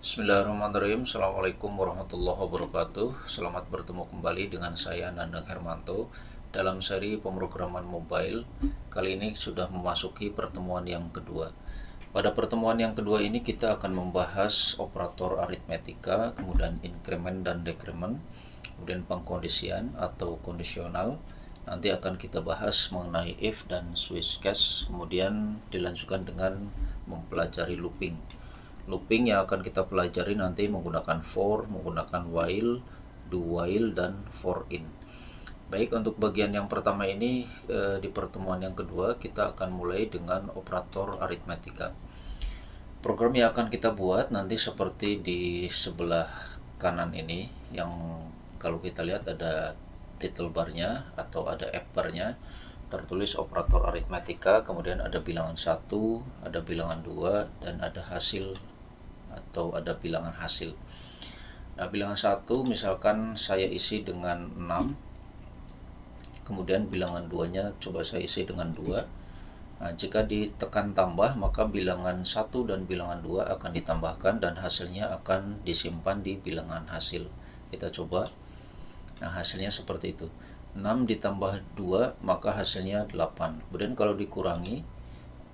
Bismillahirrahmanirrahim. Assalamualaikum warahmatullahi wabarakatuh. Selamat bertemu kembali dengan saya Nandang Hermanto dalam seri pemrograman mobile. Kali ini sudah memasuki pertemuan yang kedua. Pada pertemuan yang kedua ini kita akan membahas operator aritmetika, kemudian increment dan decrement, kemudian pengkondisian atau kondisional. Nanti akan kita bahas mengenai if dan switch case, kemudian dilanjutkan dengan mempelajari looping. Looping yang akan kita pelajari nanti menggunakan for, menggunakan while, do while, dan for in. Baik, untuk bagian yang pertama ini di pertemuan yang kedua kita akan mulai dengan operator aritmetika. Program yang akan kita buat nanti seperti di sebelah kanan ini, yang kalau kita lihat ada title barnya atau ada app barnya, tertulis operator aritmetika, kemudian ada bilangan 1, ada bilangan 2, dan ada hasil atau ada bilangan hasil. Nah, bilangan 1 misalkan saya isi dengan 6, kemudian bilangan 2-nya coba saya isi dengan 2. Nah, jika ditekan tambah maka bilangan 1 dan bilangan 2 akan ditambahkan dan hasilnya akan disimpan di bilangan hasil. Kita coba. Nah, hasilnya seperti itu. 6 ditambah 2 maka hasilnya 8. Kemudian kalau dikurangi,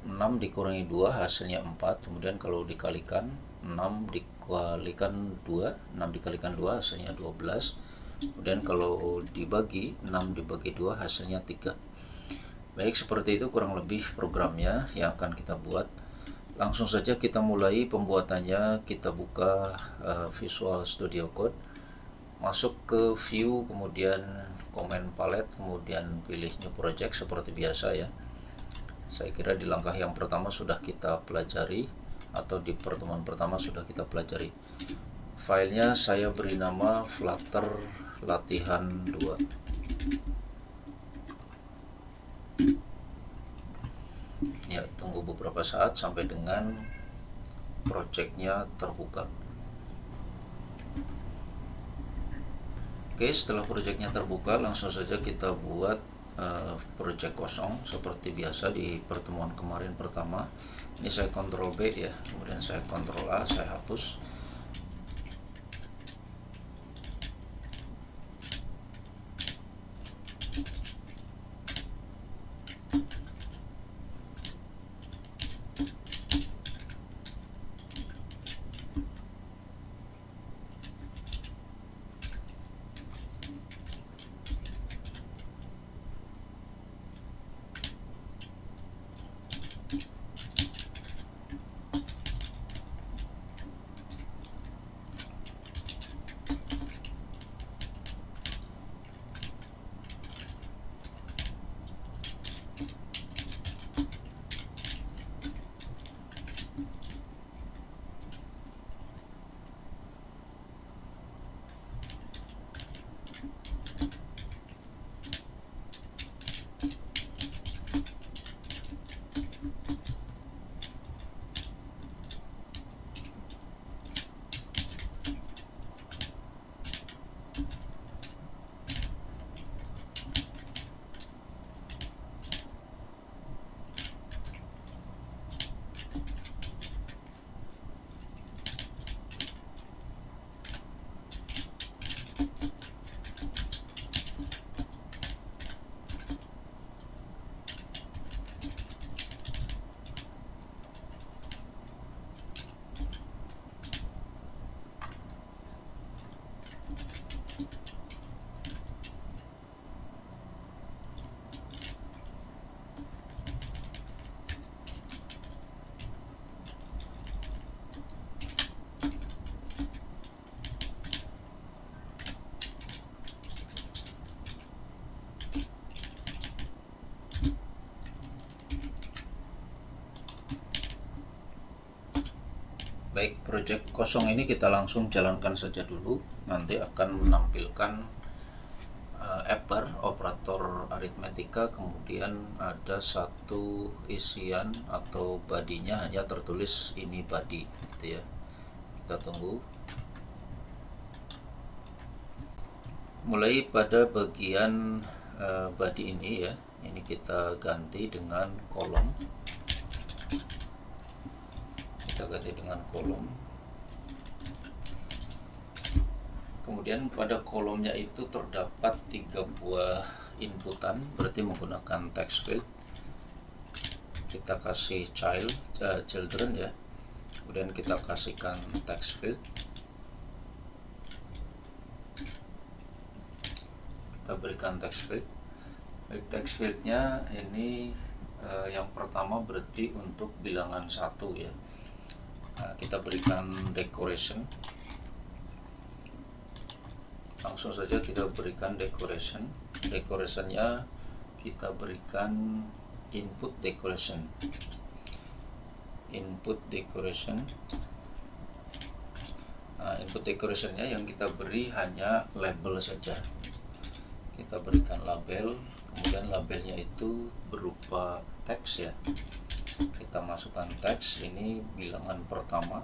6 dikurangi 2 hasilnya 4. Kemudian kalau dikalikan, 6 dikalikan 2, 6 dikalikan 2 hasilnya 12. Kemudian kalau dibagi, 6 dibagi 2 hasilnya 3. Baik, seperti itu kurang lebih programnya yang akan kita buat. Langsung saja kita mulai pembuatannya. Kita buka Visual Studio Code, masuk ke view, kemudian command palette, kemudian pilih new project seperti biasa ya. Saya kira di langkah yang pertama sudah kita pelajari, atau di pertemuan pertama sudah kita pelajari. Filenya saya beri nama Flutter Latihan 2. Ya, tunggu beberapa saat sampai dengan projectnya terbuka. Oke, setelah projectnya terbuka, langsung saja kita buat project kosong seperti biasa di pertemuan kemarin pertama. Ini saya Ctrl B ya, kemudian saya Ctrl A, saya hapus. Baik, project kosong ini kita langsung jalankan saja dulu. Nanti akan menampilkan app bar operator aritmetika, kemudian ada satu isian atau bodinya hanya tertulis ini body gitu ya. Kita tunggu. Mulai pada bagian body ini ya, ini kita ganti dengan kolom. Kita ganti dengan kolom. Kemudian pada kolomnya itu terdapat 3 buah inputan, berarti menggunakan text field. Kita kasih children ya, kemudian kita kasihkan text field, kita berikan text field. Text fieldnya ini yang pertama berarti untuk bilangan 1 ya. Nah, kita berikan decoration, langsung saja kita berikan decorationnya kita berikan input decoration. Nah, input decorationnya yang kita beri hanya label saja, kita berikan label, kemudian labelnya itu berupa teks ya, kita masukkan teks. Ini bilangan pertama,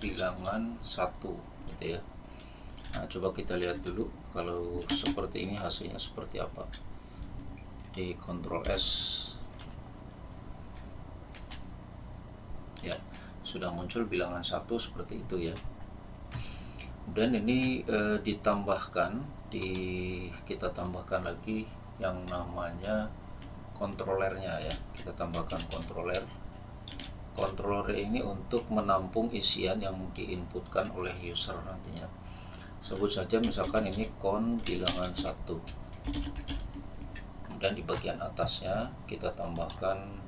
bilangan 1 gitu ya. Nah, coba kita lihat dulu kalau seperti ini hasilnya seperti apa. Di Ctrl S ya, sudah muncul bilangan 1 seperti itu ya. Dan ini ditambahkan kita tambahkan lagi yang namanya controllernya ya. Kita tambahkan controller ini untuk menampung isian yang diinputkan oleh user nantinya. Sebut saja misalkan ini bilangan 1. Dan di bagian atasnya kita tambahkan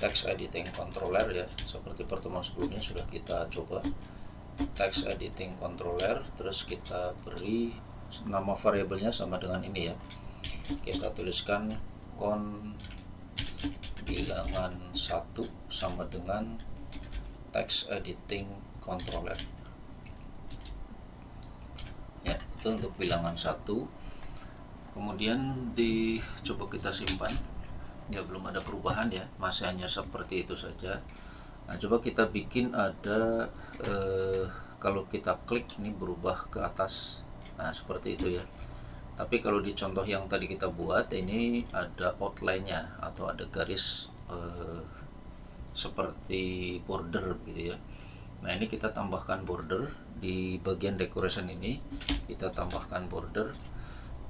text editing controller ya, seperti pertemuan sebelumnya sudah kita coba. Text editing controller, terus kita beri nama variabelnya sama dengan ini ya, kita tuliskan bilangan 1 sama dengan text editing controller ya. Itu untuk bilangan 1. Kemudian coba kita simpan ya, belum ada perubahan ya, masih hanya seperti itu saja. Nah, coba kita bikin ada kalau kita klik ini berubah ke atas, nah seperti itu ya. Tapi kalau di contoh yang tadi kita buat ini ada outline-nya atau ada garis seperti border gitu ya. Nah, ini kita tambahkan border di bagian decoration ini, kita tambahkan border,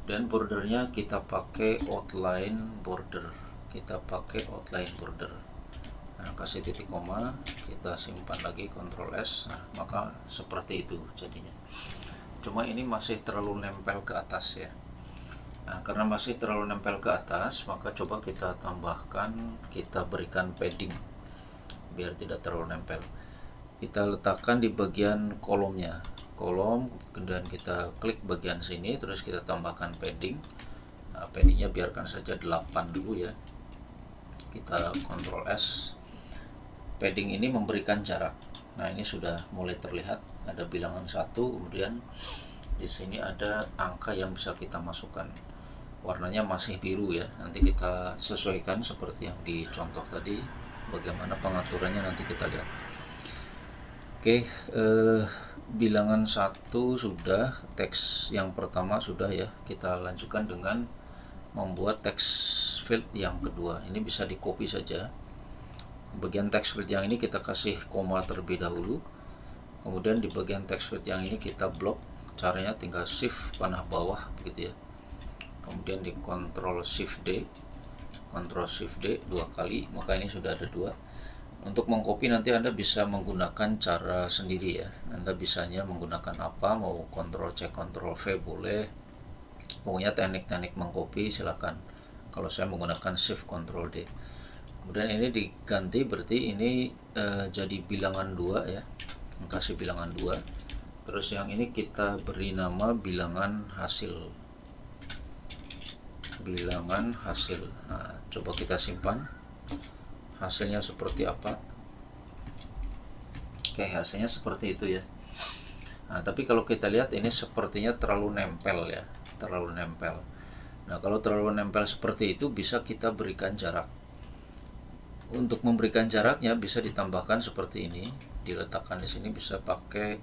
dan bordernya kita pakai outline border. Nah, kasih titik koma, kita simpan lagi Ctrl S. Nah, maka seperti itu jadinya. Cuma ini masih terlalu nempel ke atas ya. Nah, karena masih terlalu nempel ke atas, maka coba kita tambahkan, kita berikan padding biar tidak terlalu nempel. Kita letakkan di bagian kolomnya, kemudian kita klik bagian sini, terus kita tambahkan padding. Nah, paddingnya biarkan saja 8 dulu ya. Kita Ctrl S. Padding ini memberikan jarak. Nah, ini sudah mulai terlihat ada bilangan 1, kemudian di sini ada angka yang bisa kita masukkan. Warnanya masih biru ya. Nanti kita sesuaikan seperti yang di contoh tadi. Bagaimana pengaturannya nanti kita lihat. Oke, bilangan 1 sudah, teks yang pertama sudah ya. Kita lanjutkan dengan membuat text field yang kedua. Ini bisa di copy saja. Bagian text field yang ini kita kasih koma terlebih dahulu. Kemudian di bagian text field yang ini kita blok. Caranya tinggal shift panah bawah begitu ya. Kemudian di Ctrl Shift D 2 kali, maka ini sudah ada 2. Untuk mengcopy nanti Anda bisa menggunakan cara sendiri ya. Anda bisanya menggunakan apa, mau Ctrl C Ctrl V boleh. Pokoknya teknik-teknik mengcopy silakan. Kalau saya menggunakan Shift Ctrl D. Kemudian ini diganti, berarti ini jadi bilangan 2 ya. Kasih bilangan 2. Terus yang ini kita beri nama bilangan hasil. Nah, coba kita simpan. Hasilnya seperti apa? Oke, hasilnya seperti itu ya. Nah, tapi kalau kita lihat ini sepertinya terlalu nempel ya, Nah, kalau terlalu nempel seperti itu bisa kita berikan jarak. Untuk memberikan jaraknya bisa ditambahkan seperti ini, diletakkan di sini, bisa pakai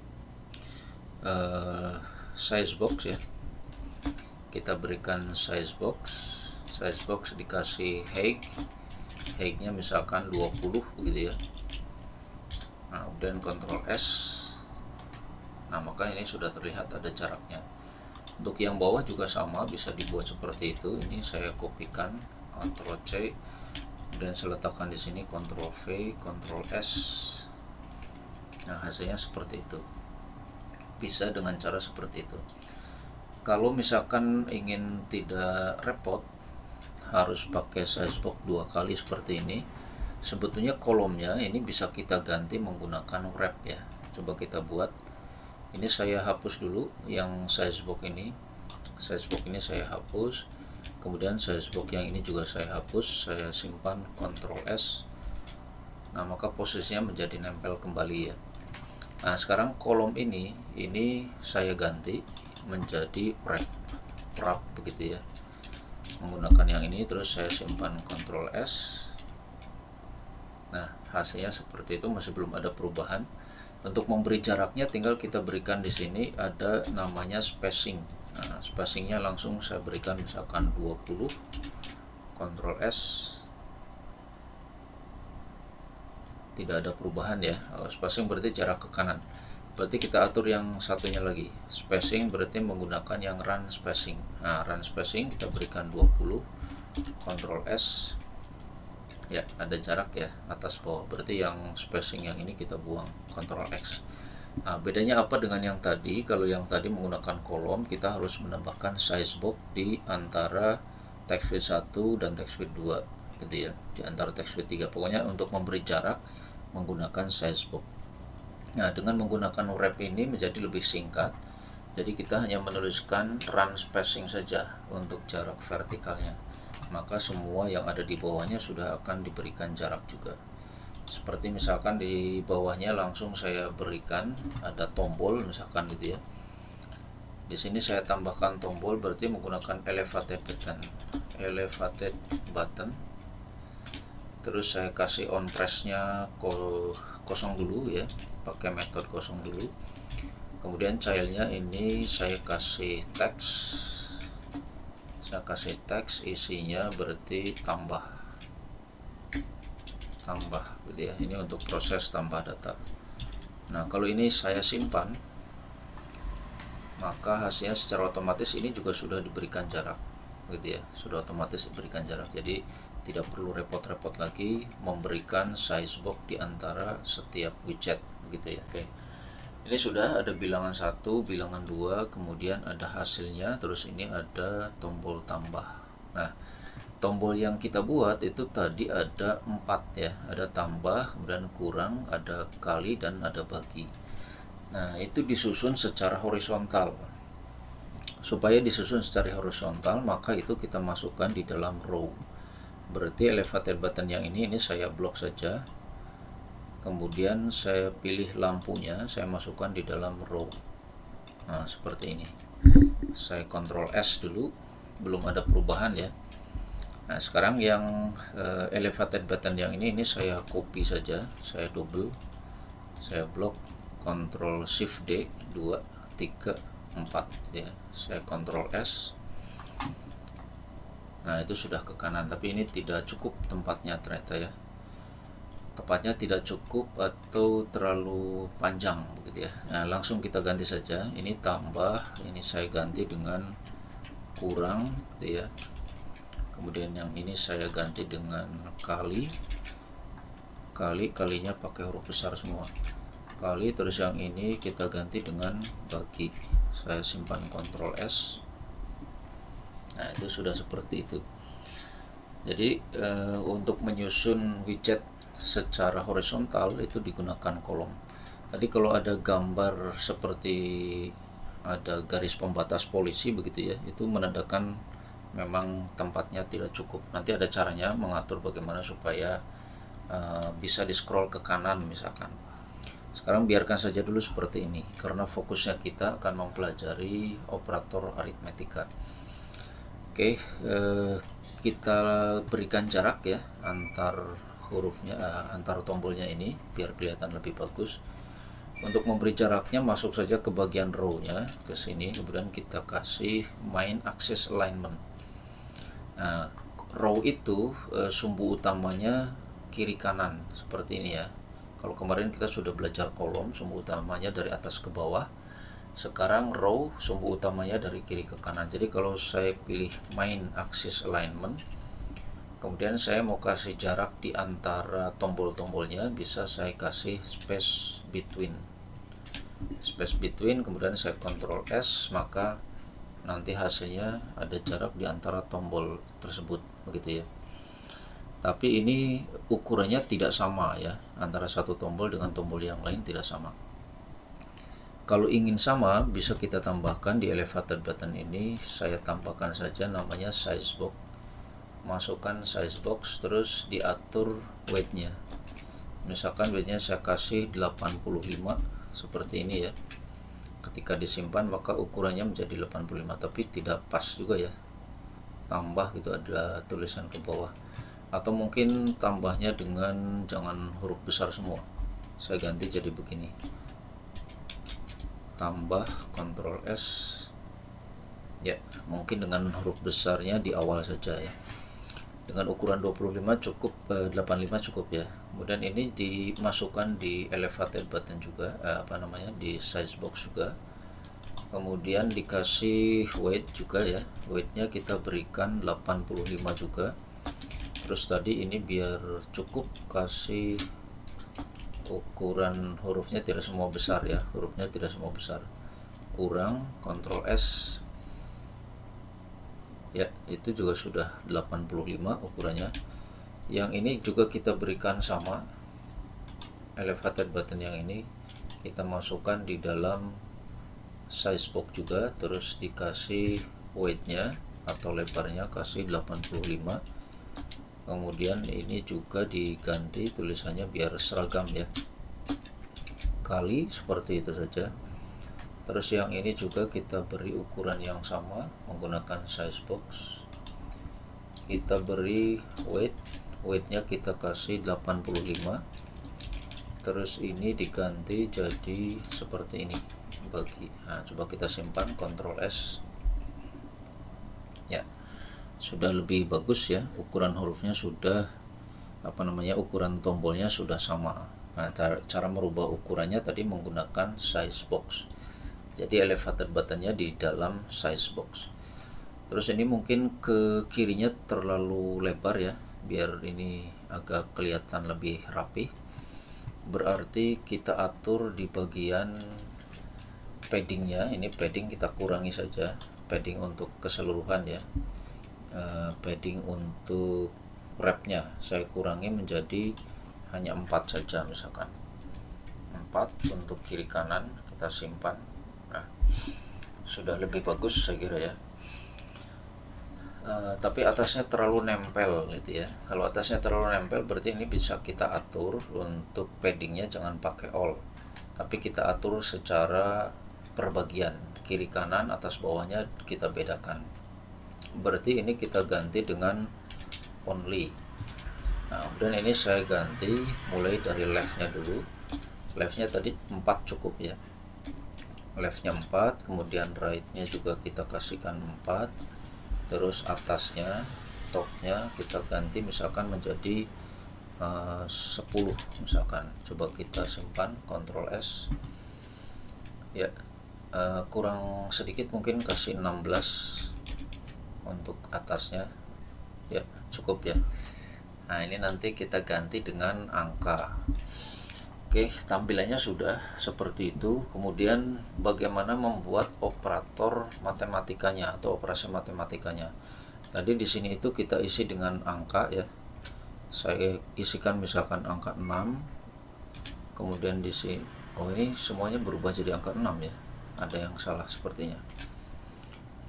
size box ya. Kita berikan size box dikasih height-nya misalkan 20 begitu ya. Nah, kemudian Ctrl S. Nah, maka ini sudah terlihat ada jaraknya. Untuk yang bawah juga sama, bisa dibuat seperti itu. Ini saya kopikan, Ctrl C, dan saya letakkan di sini Ctrl V, Ctrl S. Nah, hasilnya seperti itu. Bisa dengan cara seperti itu. Kalau misalkan ingin tidak repot, harus pakai sizebox 2 kali seperti ini. Sebetulnya kolomnya ini bisa kita ganti menggunakan wrap ya. Coba kita buat. Ini saya hapus dulu yang sizebox ini. Sizebox ini saya hapus. Kemudian sizebox yang ini juga saya hapus. Saya simpan Ctrl S. Nah, maka posisinya menjadi nempel kembali ya. Nah, sekarang kolom ini saya ganti menjadi wrap begitu ya. Menggunakan yang ini, terus saya simpan Ctrl S. Nah, hasilnya seperti itu, masih belum ada perubahan. Untuk memberi jaraknya tinggal kita berikan di sini ada namanya spacing. Nah, spacingnya langsung saya berikan misalkan 20. Ctrl S. Tidak ada perubahan ya. Spacing berarti jarak ke kanan. Berarti kita atur yang satunya lagi. Spacing berarti menggunakan yang run spacing. Nah, run spacing kita berikan 20. Ctrl S. Ya, ada jarak ya atas bawah. Berarti yang spacing yang ini kita buang. Ctrl X. Nah, bedanya apa dengan yang tadi? Kalau yang tadi menggunakan kolom, kita harus menambahkan sizebox di antara text width 1 dan text width 2 gitu ya. Di antara text width 3. Pokoknya untuk memberi jarak menggunakan sizebox. Nah, dengan menggunakan wrap ini menjadi lebih singkat. Jadi kita hanya menuliskan run spacing saja untuk jarak vertikalnya. Maka semua yang ada di bawahnya sudah akan diberikan jarak juga. Seperti misalkan di bawahnya langsung saya berikan ada tombol misalkan gitu ya. Di sini saya tambahkan tombol berarti menggunakan elevated button. Terus saya kasih on press-nya kosong dulu ya, pakai metode kosong dulu. Kemudian childnya ini saya kasih teks, isinya berarti tambah gitu ya. Ini untuk proses tambah data. Nah, kalau ini saya simpan, maka hasilnya secara otomatis ini juga sudah diberikan jarak gitu ya, sudah otomatis diberikan jarak. Jadi tidak perlu repot-repot lagi memberikan sizebox di antara setiap widget begitu ya. Oke. Ini sudah ada bilangan 1, bilangan 2, kemudian ada hasilnya, terus ini ada tombol tambah. Nah, tombol yang kita buat itu tadi ada 4 ya, ada tambah, kemudian kurang, ada kali, dan ada bagi. Nah, itu disusun secara horizontal. Supaya disusun secara horizontal, maka itu kita masukkan di dalam row. Berarti elevated button yang ini saya blok saja. Kemudian saya pilih lampunya, saya masukkan di dalam row. Nah, seperti ini. Saya Ctrl S dulu, belum ada perubahan ya. Nah, sekarang yang elevated button yang ini saya copy saja, saya double, saya blok, Ctrl Shift D 2, 3, 4 ya. Saya Ctrl S. Nah, itu sudah ke kanan, tapi ini tidak cukup tempatnya ternyata ya. Tepatnya tidak cukup atau terlalu panjang begitu ya. Nah, langsung kita ganti saja. Ini tambah, ini saya ganti dengan kurang gitu ya. Kemudian yang ini saya ganti dengan kalinya pakai huruf besar semua. Kali, terus yang ini kita ganti dengan bagi. Saya simpan Ctrl S. Nah, itu sudah seperti itu. Jadi untuk menyusun widget secara horizontal itu digunakan kolom. Tadi kalau ada gambar seperti ada garis pembatas polisi begitu ya, itu menandakan memang tempatnya tidak cukup. Nanti ada caranya mengatur bagaimana supaya bisa di scroll ke kanan misalkan. Sekarang biarkan saja dulu seperti ini karena fokusnya kita akan mempelajari operator aritmetika. Oke, kita berikan jarak ya antar hurufnya, antar tombolnya ini biar kelihatan lebih bagus. Untuk memberi jaraknya masuk saja ke bagian row-nya ke sini, kemudian kita kasih main axis alignment. Nah, row itu sumbu utamanya kiri kanan seperti ini ya. Kalau kemarin kita sudah belajar kolom, sumbu utamanya dari atas ke bawah. Sekarang row, sumbu utamanya dari kiri ke kanan. Jadi kalau saya pilih main axis alignment, kemudian saya mau kasih jarak di antara tombol-tombolnya, bisa saya kasih space between. Kemudian saya Ctrl S, maka nanti hasilnya ada jarak di antara tombol tersebut, begitu ya. Tapi ini ukurannya tidak sama ya, antara satu tombol dengan tombol yang lain tidak sama. Kalau ingin sama, bisa kita tambahkan di elevator button ini, saya tambahkan saja namanya size box. Masukkan size box, terus diatur weight-nya. Misalkan weight-nya saya kasih 85, seperti ini ya. Ketika disimpan maka ukurannya menjadi 85, tapi tidak pas juga ya. Tambah gitu, ada tulisan ke bawah. Atau mungkin tambahnya dengan jangan huruf besar semua. Saya ganti jadi begini. Tambah Ctrl S. Ya, mungkin dengan huruf besarnya di awal saja ya. Dengan ukuran 25 cukup, 85 cukup ya. Kemudian ini dimasukkan di elevated button juga, di size box juga. Kemudian dikasih weight juga ya, weightnya kita berikan 85 juga. Terus tadi ini biar cukup, kasih ukuran hurufnya tidak semua besar ya, hurufnya tidak semua besar, kurang, Ctrl S ya, itu juga sudah 85 ukurannya. Yang ini juga kita berikan sama, elevated button yang ini kita masukkan di dalam size box juga, terus dikasih weightnya atau lebarnya kasih 85. Kemudian ini juga diganti tulisannya biar seragam ya, kali, seperti itu saja. Terus yang ini juga kita beri ukuran yang sama menggunakan size box. Kita beri weightnya kita kasih 85. Terus ini diganti jadi seperti ini bagi. Nah, coba kita simpan, Ctrl S. Ya, sudah lebih bagus ya, ukuran hurufnya sudah, ukuran tombolnya sudah sama. Nah, cara merubah ukurannya tadi menggunakan size box. Jadi elevator buttonnya di dalam size box. Terus ini mungkin ke kirinya terlalu lebar ya, biar ini agak kelihatan lebih rapi. Berarti kita atur di bagian paddingnya. Ini padding kita kurangi saja, padding untuk keseluruhan ya. Padding untuk wrapnya saya kurangi menjadi hanya 4 saja, misalkan 4 untuk kiri kanan. Kita simpan. Nah, sudah lebih bagus saya kira ya. Tapi atasnya terlalu nempel gitu ya. Kalau atasnya terlalu nempel berarti ini bisa kita atur untuk paddingnya, jangan pakai all, tapi kita atur secara perbagian, kiri kanan atas bawahnya kita bedakan. Berarti ini kita ganti dengan only. Nah, kemudian ini saya ganti mulai dari leftnya dulu. Leftnya tadi 4 cukup ya, leftnya 4, kemudian rightnya juga kita kasihkan 4. Terus atasnya, topnya kita ganti misalkan menjadi 10 misalkan. Coba kita simpan, Ctrl S ya. Kurang sedikit, mungkin kasih 16 untuk atasnya ya, cukup ya. Nah, ini nanti kita ganti dengan angka. Oke, tampilannya sudah seperti itu. Kemudian bagaimana membuat operator matematikanya atau operasi matematikanya. Tadi di sini itu kita isi dengan angka ya. Saya isikan misalkan angka 6. Kemudian di sini, ini semuanya berubah jadi angka 6 ya. Ada yang salah sepertinya.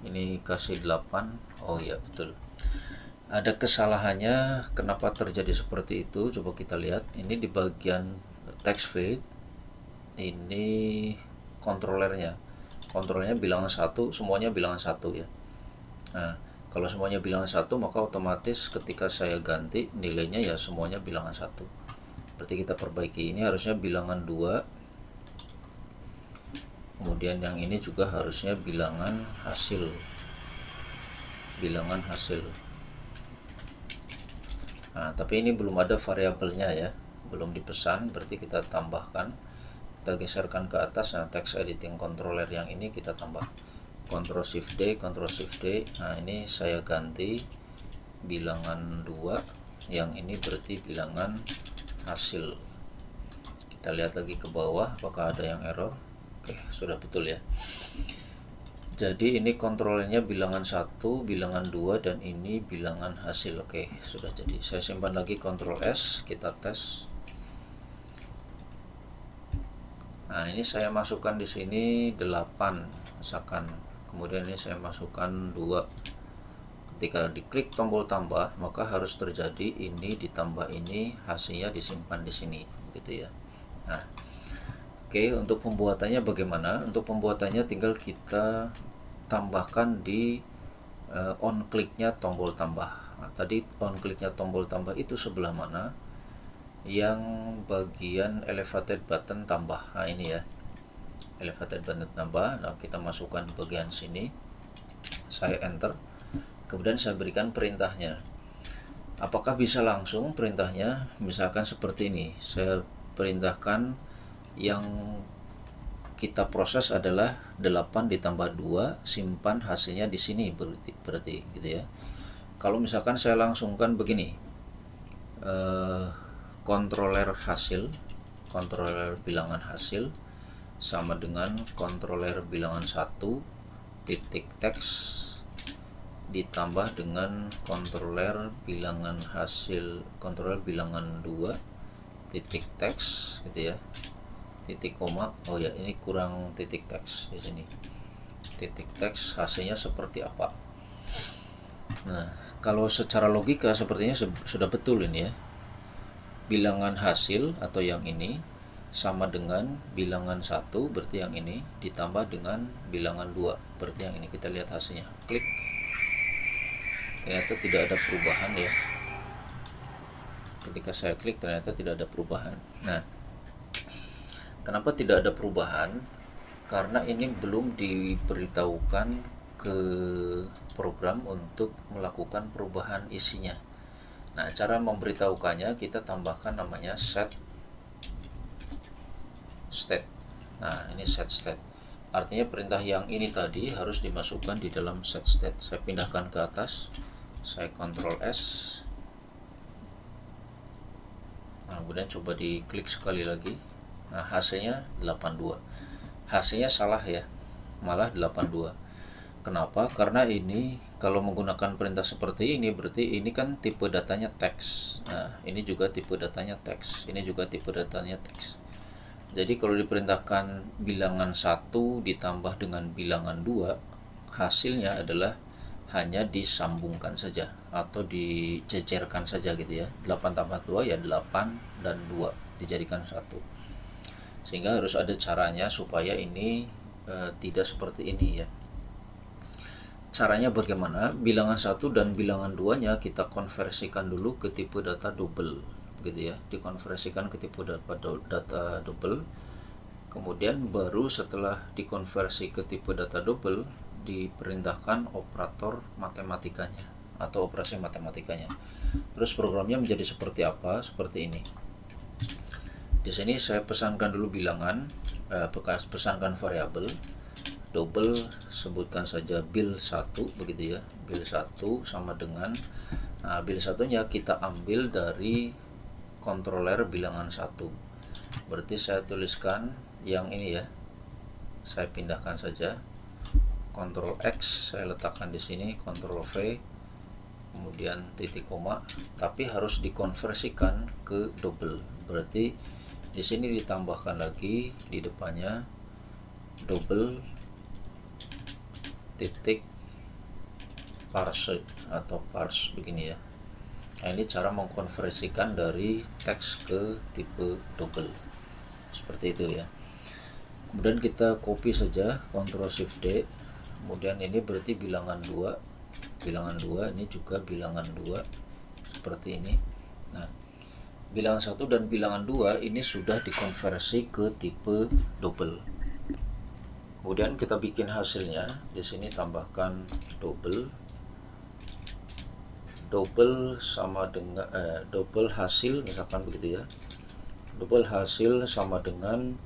Ini kasih 8. Oh iya, betul. Ada kesalahannya, kenapa terjadi seperti itu? Coba kita lihat. Ini di bagian text field, ini kontrolernya bilangan 1, semuanya bilangan 1 ya. Nah, kalau semuanya bilangan 1 maka otomatis ketika saya ganti nilainya ya semuanya bilangan 1. Berarti kita perbaiki, ini harusnya bilangan 2. Kemudian yang ini juga harusnya bilangan hasil. Nah, tapi ini belum ada variabelnya ya, belum dipesan, berarti kita tambahkan, kita geserkan ke atas. Nah, text editing controller yang ini kita tambah, Ctrl Shift D, Ctrl Shift D. Nah, ini saya ganti bilangan 2, yang ini berarti bilangan hasil. Kita lihat lagi ke bawah apakah ada yang error. Oke, sudah betul ya. Jadi ini kontrolnya bilangan 1, bilangan 2, dan ini bilangan hasil. Oke, sudah jadi. Saya simpan lagi, Ctrl S, kita tes. Nah, ini saya masukkan di sini 8 misalkan. Kemudian ini saya masukkan 2. Ketika diklik tombol tambah, maka harus terjadi ini ditambah ini, hasilnya disimpan di sini, begitu ya. Nah, oke, untuk pembuatannya bagaimana? Untuk pembuatannya tinggal kita tambahkan di on kliknya tombol tambah. Nah, tadi on kliknya tombol tambah itu sebelah mana? Yang bagian elevated button tambah. Nah, ini ya, elevated button tambah. Nah, kita masukkan di bagian sini, saya enter, kemudian saya berikan perintahnya. Apakah bisa langsung perintahnya? Misalkan seperti ini, saya perintahkan yang kita proses adalah 8 ditambah 2, simpan hasilnya di sini, berarti gitu ya. Kalau misalkan saya langsungkan begini, controller hasil, controller bilangan hasil sama dengan controller bilangan 1 titik teks ditambah dengan controller bilangan hasil, controller bilangan 2 titik teks gitu ya, titik koma. Oh ya, ini kurang titik teks di sini, titik teks hasilnya seperti apa. Nah, kalau secara logika sepertinya sudah betul ini ya, bilangan hasil atau yang ini sama dengan bilangan 1, berarti yang ini ditambah dengan bilangan 2, berarti yang ini. Kita lihat hasilnya, klik, ternyata tidak ada perubahan ya. Ketika saya klik ternyata tidak ada perubahan. Nah, kenapa tidak ada perubahan? Karena ini belum diberitahukan ke program untuk melakukan perubahan isinya. Nah, cara memberitahukannya kita tambahkan namanya set state. Nah, ini set state. Artinya perintah yang ini tadi harus dimasukkan di dalam set state. Saya pindahkan ke atas, saya Ctrl S. Nah, kemudian coba diklik sekali lagi. Nah, hasilnya 82. Hasilnya salah ya, malah 82. Kenapa? Karena ini kalau menggunakan perintah seperti ini, berarti ini kan tipe datanya teks. Nah, ini juga tipe datanya teks, ini juga tipe datanya teks. Jadi kalau diperintahkan bilangan 1 ditambah dengan bilangan 2, hasilnya adalah hanya disambungkan saja atau dijejerkan saja gitu ya. 8 tambah 2 ya 8, dan 2 dijadikan 1. Sehingga harus ada caranya supaya ini tidak seperti ini ya. Caranya bagaimana? Bilangan 1 dan bilangan 2-nya kita konversikan dulu ke tipe data double, gitu ya. Dikonversikan ke tipe data double. Kemudian baru setelah dikonversi ke tipe data double, diperintahkan operator matematikanya atau operasi matematikanya. Terus programnya menjadi seperti apa? Seperti ini. Di sini saya pesankan dulu bilangan, pesankan variabel double, sebutkan saja bill 1 begitu ya. Bill 1 sama dengan bill 1-nya kita ambil dari controller bilangan 1. Berarti saya tuliskan yang ini ya. Saya pindahkan saja. Ctrl X saya letakkan di sini, Ctrl V, kemudian titik koma, tapi harus dikonversikan ke double. Berarti di sini ditambahkan lagi di depannya double titik parse atau parse begini ya. Nah, ini cara mengkonversikan dari teks ke tipe double seperti itu ya. Kemudian kita copy saja, Ctrl Shift D. Kemudian ini berarti bilangan 2, bilangan 2 ini juga bilangan 2 seperti ini. Nah, bilangan 1 dan bilangan 2 ini sudah dikonversi ke tipe double. Kemudian kita bikin hasilnya. Di sini tambahkan double. Double sama dengan double hasil misalkan begitu ya. Double hasil sama dengan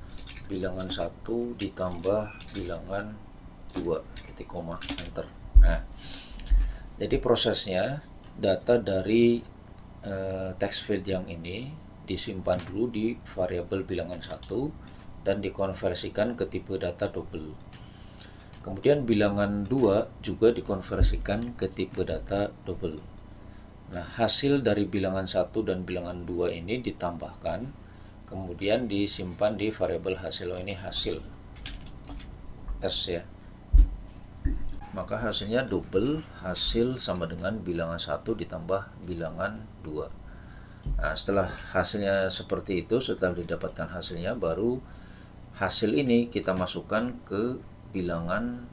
bilangan 1 ditambah bilangan 2, titik koma, enter. Nah, jadi prosesnya data dari text field yang ini disimpan dulu di variabel bilangan 1 dan dikonversikan ke tipe data double. Kemudian bilangan 2 juga dikonversikan ke tipe data double. Nah, hasil dari bilangan 1 dan bilangan 2 ini ditambahkan, kemudian disimpan di variabel hasil. Ini hasil S ya. Maka hasilnya double, hasil sama dengan bilangan 1 ditambah bilangan 2. Nah, setelah hasilnya seperti itu, setelah didapatkan hasilnya, baru hasil ini kita masukkan ke bilangan,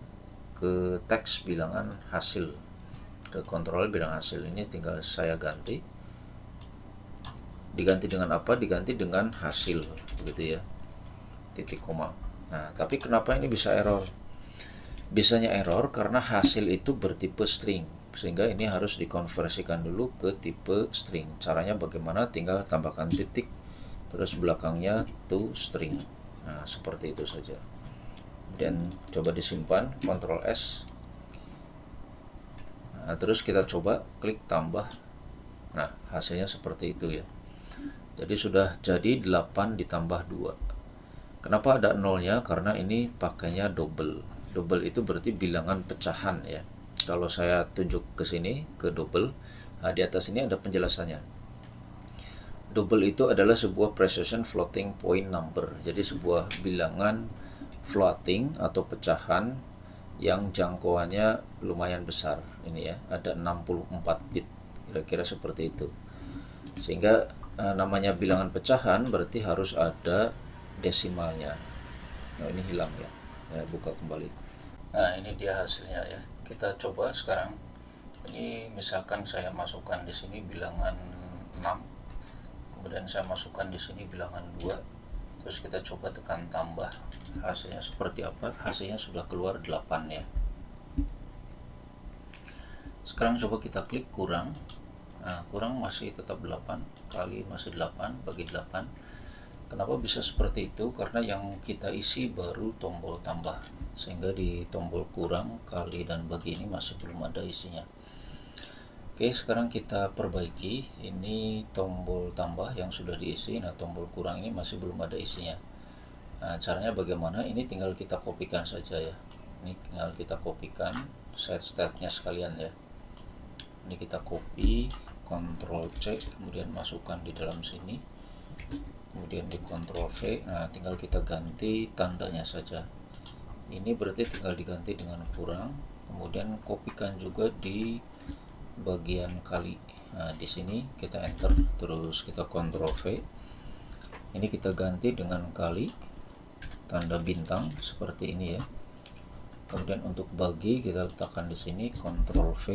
ke teks bilangan hasil, ke kontrol bilangan hasil. Ini tinggal saya ganti. Diganti dengan apa? Diganti dengan hasil, begitu ya, titik koma. Nah, tapi kenapa ini bisa error? Bisanya error karena hasil itu bertipe string, sehingga ini harus dikonversikan dulu ke tipe string. Caranya bagaimana? Tinggal tambahkan titik, terus belakangnya to string. Nah, seperti itu saja. Dan coba disimpan, Ctrl S. Nah, terus kita coba klik tambah. Nah, hasilnya seperti itu ya. Jadi sudah jadi 8 ditambah 2. Kenapa ada nolnya? Karena ini pakainya double. Double itu berarti bilangan pecahan ya. Kalau saya tunjuk ke sini, ke double, di atas ini ada penjelasannya. Double itu adalah sebuah precision floating point number. Jadi sebuah bilangan floating atau pecahan yang jangkauannya lumayan besar. Ini ya, ada 64 bit. Kira-kira seperti itu. Sehingga namanya bilangan pecahan berarti harus ada desimalnya. Nah, ini hilang ya. Buka kembali. Nah, ini dia hasilnya ya. Kita coba sekarang. Ini misalkan saya masukkan di sini bilangan 6. Kemudian saya masukkan di sini bilangan 2. Terus kita coba tekan tambah. Hasilnya seperti apa? Hasilnya sudah keluar 8 ya. Sekarang coba kita klik kurang. Nah, kurang masih tetap 8 kali masih 8 bagi 8. Kenapa bisa seperti itu? Karena yang kita isi baru tombol tambah, sehingga di tombol kurang, kali, dan bagi ini masih belum ada isinya. Oke, sekarang kita perbaiki. Ini tombol tambah yang sudah diisi. Nah, tombol kurang ini masih belum ada isinya. Nah, caranya bagaimana? Ini tinggal kita kopikan saja ya. Ini tinggal kita kopikan state-nya sekalian ya. Ini kita copy, Ctrl C, kemudian masukkan di dalam sini, kemudian di Ctrl V. Nah, tinggal kita ganti tandanya saja. Ini berarti tinggal diganti dengan kurang, kemudian kopikan juga di bagian kali. Nah, di sini kita enter, terus kita Ctrl V. Ini kita ganti dengan kali, tanda bintang seperti ini ya. Kemudian untuk bagi kita letakkan di sini Ctrl V.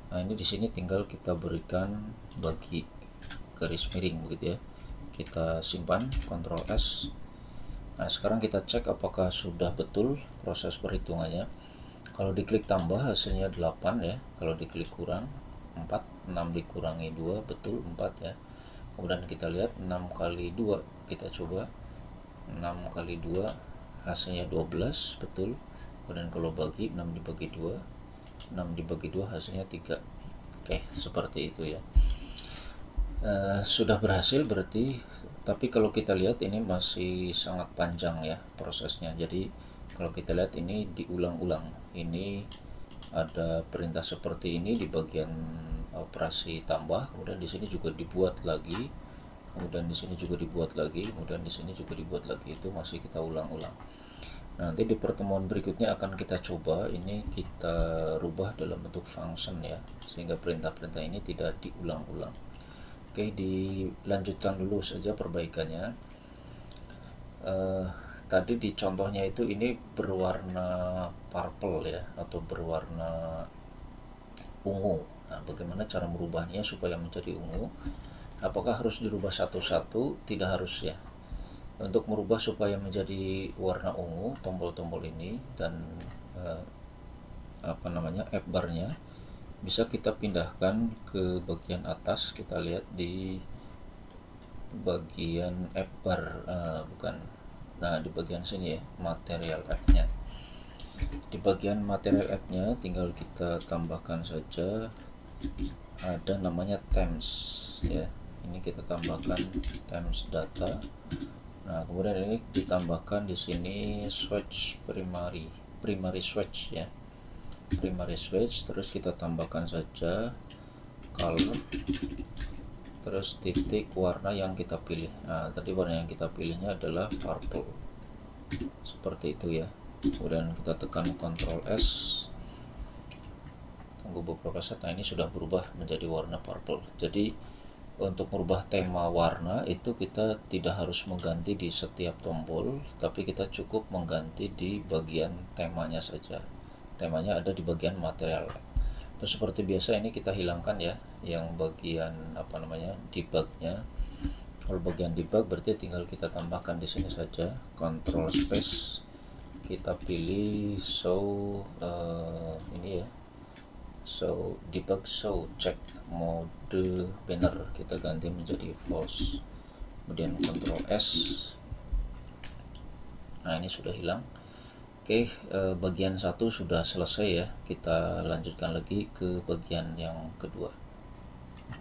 Nah, ini di sini tinggal kita berikan bagi garis miring begitu ya. Kita simpan, Ctrl S. Nah, sekarang kita cek apakah sudah betul proses perhitungannya. Kalau diklik tambah hasilnya 8 ya. Kalau diklik kurang 4, 6 dikurangi 2 betul 4 ya. Kemudian kita lihat 6 kali 2, kita coba 6 kali 2 hasilnya 12 betul. Kemudian kalau bagi 6 dibagi 2, 6 dibagi 2 hasilnya 3. Oke, seperti itu ya. Sudah berhasil berarti, tapi kalau kita lihat ini masih sangat panjang ya prosesnya. Jadi kalau kita lihat ini diulang-ulang. Ini ada perintah seperti ini di bagian operasi tambah, kemudian di sini juga dibuat lagi, kemudian di sini juga dibuat lagi, kemudian di sini juga dibuat lagi. Itu masih kita ulang-ulang. Nanti di pertemuan berikutnya akan kita coba ini kita rubah dalam bentuk function ya, sehingga perintah-perintah ini tidak diulang-ulang. Oke, dilanjutkan dulu saja perbaikannya. Tadi di contohnya itu ini berwarna purple ya, atau berwarna ungu. Nah, bagaimana cara merubahnya supaya menjadi ungu? Apakah harus dirubah satu-satu? Tidak harus ya. Untuk merubah supaya menjadi warna ungu, tombol-tombol ini dan app barnya bisa kita pindahkan ke bagian atas. Kita lihat di bagian app bar, bukan. Nah, di bagian sini ya, material app-nya. Di bagian material app-nya tinggal kita tambahkan saja, ada namanya themes ya. Ini kita tambahkan themes data. Nah, kemudian ini ditambahkan di sini swatch primary swatch ya. Primary swatch, terus kita tambahkan saja color, terus titik warna yang kita pilih. Nah, tadi warna yang kita pilihnya adalah purple, seperti itu ya. Kemudian kita tekan Ctrl S, tunggu beberapa saat. Nah, ini sudah berubah menjadi warna purple. Jadi untuk merubah tema warna itu kita tidak harus mengganti di setiap tombol, tapi kita cukup mengganti di bagian temanya saja. Temanya ada di bagian material. Terus seperti biasa ini kita hilangkan ya yang bagian debugnya. Kalau bagian debug berarti tinggal kita tambahkan di sini saja, Ctrl space, kita pilih show, ini ya, show debug, show check mode banner, kita ganti menjadi false, kemudian Ctrl S. Nah, ini sudah hilang. Oke, bagian satu sudah selesai ya. Kita lanjutkan lagi ke bagian yang kedua.